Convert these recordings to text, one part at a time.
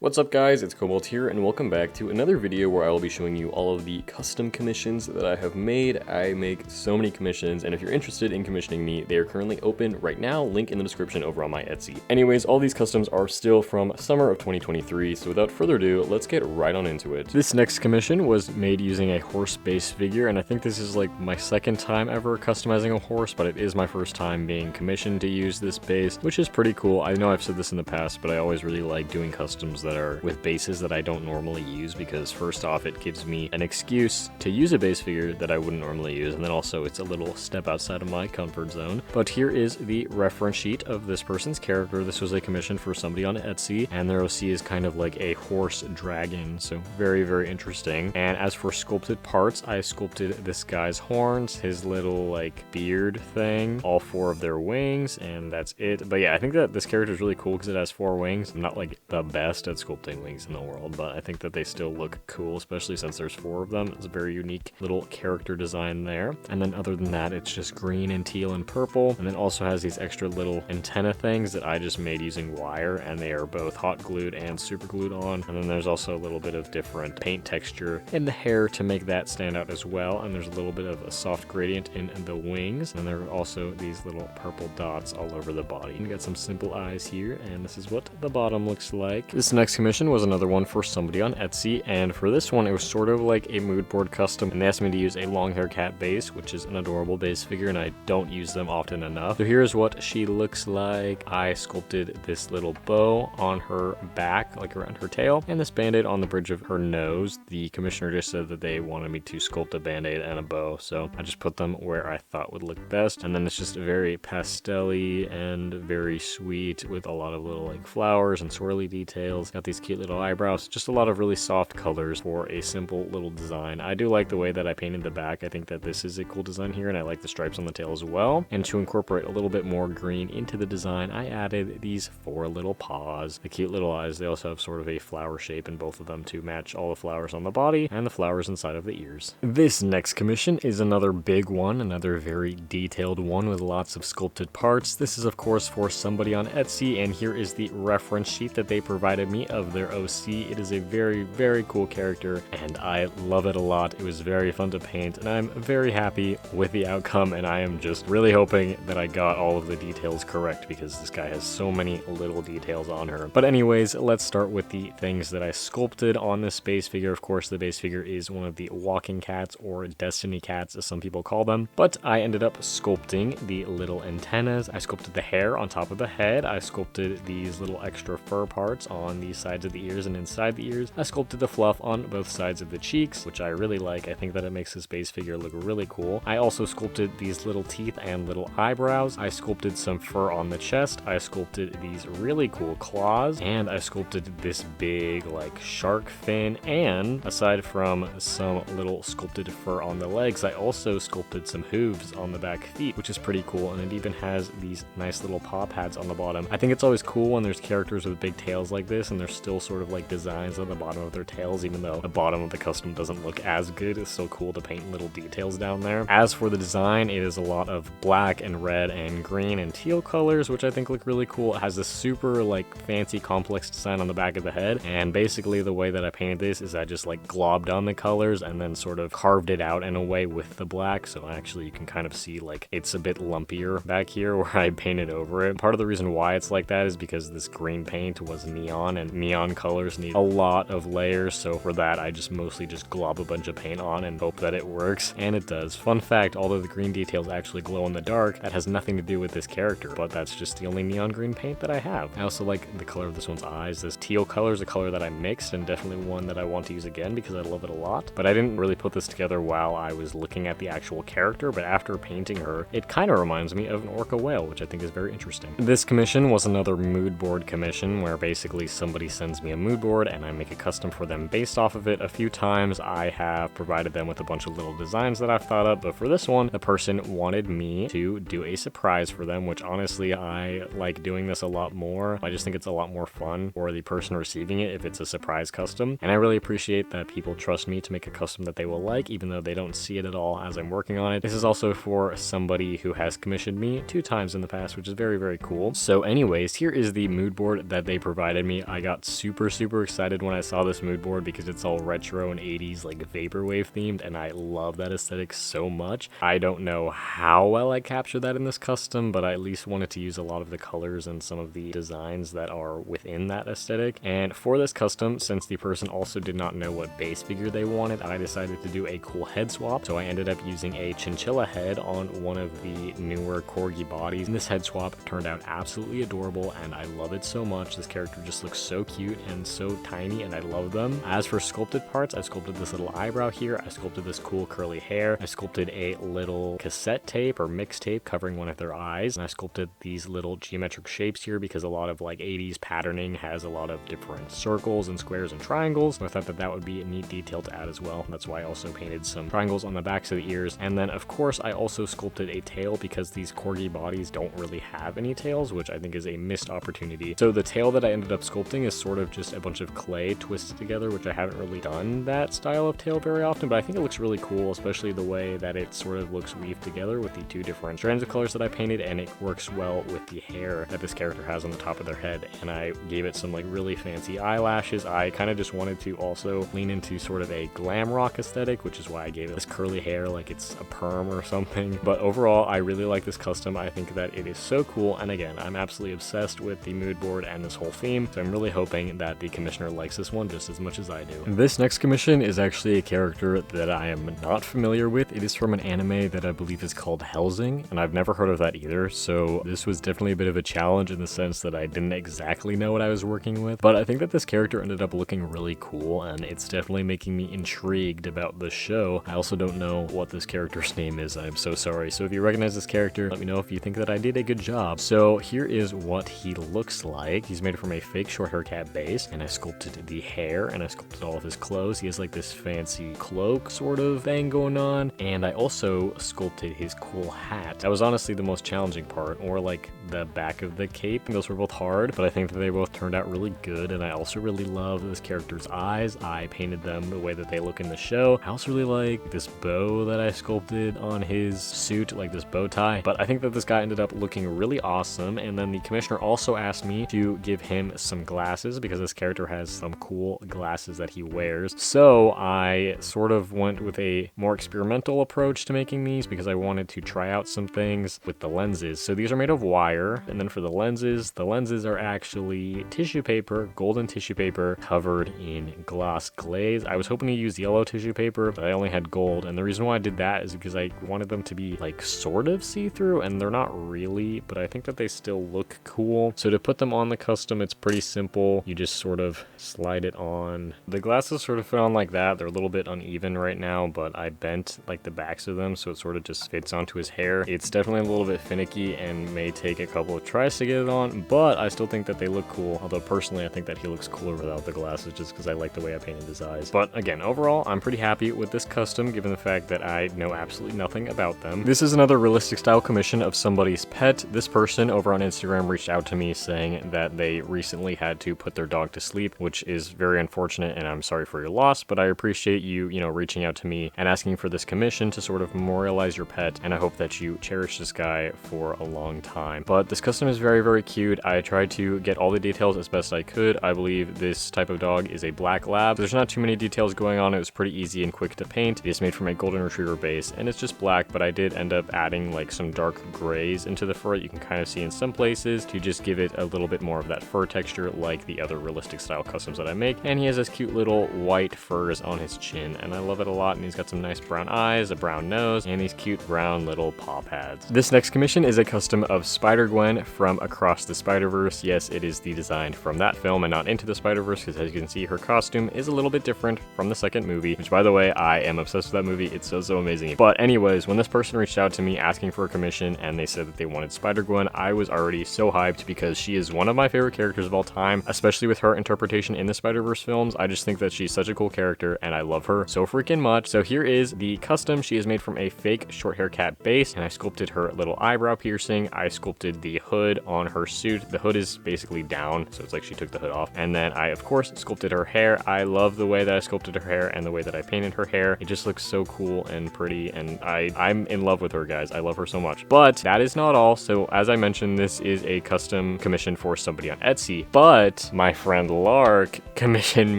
What's up guys, it's Cobalt here and welcome back to another video where I will be showing you all of the custom commissions that I have made. I make so many commissions, and if you're interested in commissioning me, they are currently open right now, link in the description over on my Etsy. Anyways, all these customs are still from summer of 2023, so without further ado, let's get right on into it. This next commission was made using a horse base figure, and I think this is like my second time ever customizing a horse, but it is my first time being commissioned to use this base, which is pretty cool. I know I've said this in the past, but I always really like doing customs that are with bases that I don't normally use, because first off, it gives me an excuse to use a base figure that I wouldn't normally use, and then also it's a little step outside of my comfort zone. But here is the reference sheet of this person's character. This was a commission for somebody on Etsy, and their OC is kind of like a horse dragon, so very, very interesting. And as for sculpted parts, I sculpted this guy's horns, his little like beard thing, all four of their wings, and that's it. But yeah, I think that this character is really cool because it has 4 wings. I'm not like the best at sculpting wings in the world, but I think that they still look cool, especially since there's 4 of them. It's a very unique little character design there. And then other than that, it's just green and teal and purple, and then also has these extra little antenna things that I just made using wire, and they are both hot glued and super glued on. And then there's also a little bit of different paint texture in the hair to make that stand out as well, and there's a little bit of a soft gradient in the wings, and there are also these little purple dots all over the body. You got some simple eyes here, and this is what the bottom looks like. This next commission was another one for somebody on Etsy, and for this one it was sort of like a mood board custom, and they asked me to use a long hair cat base, which is an adorable base figure, and I don't use them often enough. So here's what she looks like. I sculpted this little bow on her back, like around her tail, and this band-aid on the bridge of her nose. The commissioner just said that they wanted me to sculpt a band-aid and a bow, so I just put them where I thought would look best. And then it's just very pastel-y and very sweet with a lot of little like flowers and swirly details. Got these cute little eyebrows, just a lot of really soft colors for a simple little design. I do like the way that I painted the back. I think that this is a cool design here, and I like the stripes on the tail as well. And to incorporate a little bit more green into the design, I added these 4 little paws. The cute little eyes, they also have sort of a flower shape in both of them to match all the flowers on the body and the flowers inside of the ears. This next commission is another big one, another very detailed one with lots of sculpted parts. This is of course for somebody on Etsy, and here is the reference sheet that they provided me of their OC. It is a very, very cool character, and I love it a lot. It was very fun to paint, and I'm very happy with the outcome, and I am just really hoping that I got all of the details correct, because this guy has so many little details on her. But anyways, let's start with the things that I sculpted on this base figure. Of course, the base figure is one of the walking cats, or destiny cats as some people call them, but I ended up sculpting the little antennas. I sculpted the hair on top of the head. I sculpted these little extra fur parts on the sides of the ears and inside the ears. I sculpted the fluff on both sides of the cheeks, which I really like. I think that it makes this base figure look really cool. I also sculpted these little teeth and little eyebrows. I sculpted some fur on the chest. I sculpted these really cool claws, and I sculpted this big like shark fin. And aside from some little sculpted fur on the legs, I also sculpted some hooves on the back feet, which is pretty cool. And it even has these nice little paw pads on the bottom. I think it's always cool when there's characters with big tails like this, and there's still sort of like designs on the bottom of their tails, even though the bottom of the custom doesn't look as good. It's still cool to paint little details down there. As for the design, it is a lot of black and red and green and teal colors, which I think look really cool. It has this super like fancy complex design on the back of the head, and basically the way that I painted this is I just like globbed on the colors and then sort of carved it out in a way with the black, so actually you can kind of see like it's a bit lumpier back here where I painted over it. Part of the reason why it's like that is because this green paint was neon, and neon colors need a lot of layers, so for that I just mostly just glob a bunch of paint on and hope that it works, and it does. Fun fact, although the green details actually glow in the dark, that has nothing to do with this character, but that's just the only neon green paint that I have. I also like the color of this one's eyes. This teal color is a color that I mixed, and definitely one that I want to use again because I love it a lot, but I didn't really put this together while I was looking at the actual character, but after painting her, it kind of reminds me of an orca whale, which I think is very interesting. This commission was another mood board commission, where basically somebody sends me a mood board and I make a custom for them based off of it. A few times I have provided them with a bunch of little designs that I've thought up, but for this one, the person wanted me to do a surprise for them, which honestly I like doing this a lot more. I just think it's a lot more fun for the person receiving it if it's a surprise custom, and I really appreciate that people trust me to make a custom that they will like, even though they don't see it at all as I'm working on it. This is also for somebody who has commissioned me 2 times in the past, which is very, very cool. So anyways, here is the mood board that they provided me. I got got super excited when I saw this mood board because it's all retro and 80s like vaporwave themed, and I love that aesthetic so much. I don't know how well I captured that in this custom, but I at least wanted to use a lot of the colors and some of the designs that are within that aesthetic. And for this custom, since the person also did not know what base figure they wanted, I decided to do a cool head swap. So I ended up using a chinchilla head on one of the newer corgi bodies, and this head swap turned out absolutely adorable, and I love it so much. This character just looks so cute and so tiny, and I love them. As for sculpted parts, I sculpted this little eyebrow here, I sculpted this cool curly hair, I sculpted a little cassette tape or mix tape covering one of their eyes, and I sculpted these little geometric shapes here because a lot of like 80s patterning has a lot of different circles and squares and triangles, so I thought that that would be a neat detail to add as well. That's why I also painted some triangles on the backs of the ears. And then of course I also sculpted a tail because these corgi bodies don't really have any tails, which I think is a missed opportunity. So the tail that I ended up sculpting is sort of just a bunch of clay twisted together, which I haven't really done that style of tail very often, but I think it looks really cool, especially the way that it sort of looks weaved together with the two different strands of colors that I painted, and it works well with the hair that this character has on the top of their head. And I gave it some like really fancy eyelashes. I kind of just wanted to also lean into sort of a glam rock aesthetic, which is why I gave it this curly hair like it's a perm or something. But overall, I really like this custom. I think that it is so cool, and again, I'm absolutely obsessed with the mood board and this whole theme, so I'm really hoping that the commissioner likes this one just as much as I do. This next commission is actually a character that I am not familiar with. It is from an anime that I believe is called Helsing, and I've never heard of that either, so this was definitely a bit of a challenge in the sense that I didn't exactly know what I was working with, but I think that this character ended up looking really cool, and it's definitely making me intrigued about the show. I also don't know what this character's name is. I'm so sorry. So if you recognize this character, let me know if you think that I did a good job. So here is what he looks like. He's made from a fake short hair cat base, and I sculpted the hair, and I sculpted all of his clothes. He has like this fancy cloak sort of thing going on, and I also sculpted his cool hat. That was honestly the most challenging part, or like the back of the cape. Those were both hard, but I think that they both turned out really good, and I also really love this character's eyes. I painted them the way that they look in the show. I also really like this bow that I sculpted on his suit, like this bow tie, but I think that this guy ended up looking really awesome. And then the commissioner also asked me to give him some glasses because this character has some cool glasses that he wears. So I sort of went with a more experimental approach to making these because I wanted to try out some things with the lenses. So these are made of wire, and then for the lenses are actually tissue paper, golden tissue paper covered in gloss glaze. I was hoping to use yellow tissue paper, but I only had gold, and the reason why I did that is because I wanted them to be like sort of see-through, and they're not really, but I think that they still look cool. So to put them on the custom, it's pretty simple. You just sort of slide it on. The glasses sort of fit on like that. They're a little bit uneven right now, but I bent like the backs of them so it sort of just fits onto his hair. It's definitely a little bit finicky and may take a couple of tries to get it on, but I still think that they look cool. Although personally, I think that he looks cooler without the glasses just because I like the way I painted his eyes. But again, overall, I'm pretty happy with this custom given the fact that I know absolutely nothing about them. This is another realistic style commission of somebody's pet. This person over on Instagram reached out to me saying that they recently had to put their dog to sleep, which is very unfortunate, and I'm sorry for your loss, but I appreciate you, reaching out to me and asking for this commission to sort of memorialize your pet, and I hope that you cherish this guy for a long time. But this custom is very cute. I tried to get all the details as best I could. I believe this type of dog is a black lab. There's not too many details going on. It was pretty easy and quick to paint. It is made from a golden retriever base, and it's just black, but I did end up adding like some dark grays into the fur. You can kind of see in some places to just give it a little bit more of that fur texture like the other realistic style customs that I make. And he has this cute little white furs on his chin, and I love it a lot. And he's got some nice brown eyes, a brown nose, and these cute brown little paw pads. This next commission is a custom of Spider-Gwen from Across the Spider-Verse. Yes, it is the design from that film and not Into the Spider-Verse, because as you can see, her costume is a little bit different from the second movie, which by the way, I am obsessed with that movie. It's so amazing. But anyways, when this person reached out to me asking for a commission and they said that they wanted Spider-Gwen, I was already so hyped because she is one of my favorite characters of all time, especially with her interpretation in the Spider-Verse films. I just think that she's such a cool character and I love her so freaking much. So here is the custom. She is made from a fake short hair cat base, and I sculpted her little eyebrow piercing. I sculpted the hood on her suit. The hood is basically down, so it's like she took the hood off. And then I, of course, sculpted her hair. I love the way that I sculpted her hair and the way that I painted her hair. It just looks so cool and pretty, and I'm in love with her, guys. I love her so much. But that is not all. So as I mentioned, this is a custom commission for somebody on Etsy, but But my friend Lark commissioned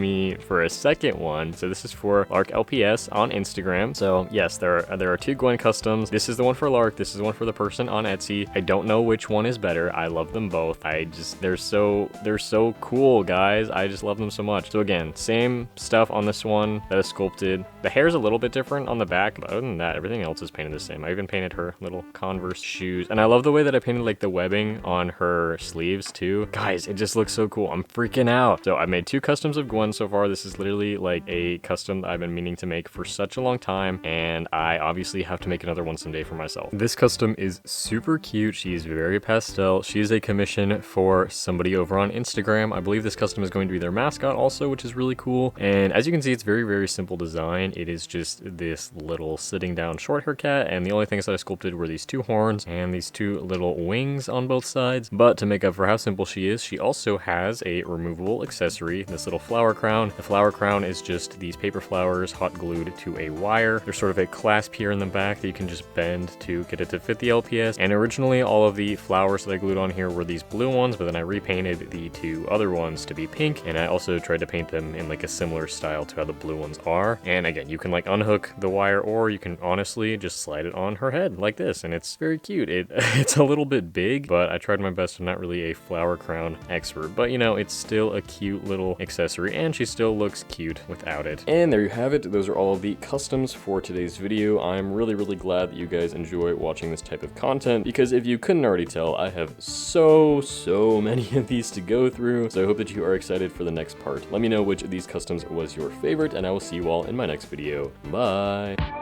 me for a second one. So this is for Lark LPS on Instagram. So yes, there are 2 Gwen customs. This is the one for Lark. This is the one for the person on Etsy. I don't know which one is better. I love them both. They're so cool, guys. I just love them so much. So again, same stuff on this one that is sculpted. The hair's a little bit different on the back, but other than that, everything else is painted the same. I even painted her little Converse shoes, and I love the way that I painted like the webbing on her sleeves too. Guys, it just looks so cool. I'm freaking out. So I made 2 customs of Gwen so far. This is literally like a custom that I've been meaning to make for such a long time, and I obviously have to make another one someday for myself. This custom is super cute. She's very pastel. She is a commission for somebody over on Instagram. I believe this custom is going to be their mascot also, which is really cool. And as you can see, it's very simple design. It is just this little sitting down short hair cat, and the only things that I sculpted were these 2 horns and these 2 little wings on both sides. But to make up for how simple she is, she also has a removable accessory, this little flower crown. The flower crown is just these paper flowers hot glued to a wire. There's sort of a clasp here in the back that you can just bend to get it to fit the LPS. And originally all of the flowers that I glued on here were these blue ones, but then I repainted the 2 other ones to be pink, and I also tried to paint them in like a similar style to how the blue ones are. And again, you can like unhook the wire, or you can honestly just slide it on her head like this, and it's very cute. It's a little bit big, but I tried my best. I'm not really a flower crown expert, but you know, it's still a cute little accessory, and she still looks cute without it. And there you have it. Those are all of the customs for today's video. I'm really glad that you guys enjoy watching this type of content, because if you couldn't already tell, I have so many of these to go through. So I hope that you are excited for the next part. Let me know which of these customs was your favorite, and I will see you all in my next video. Bye!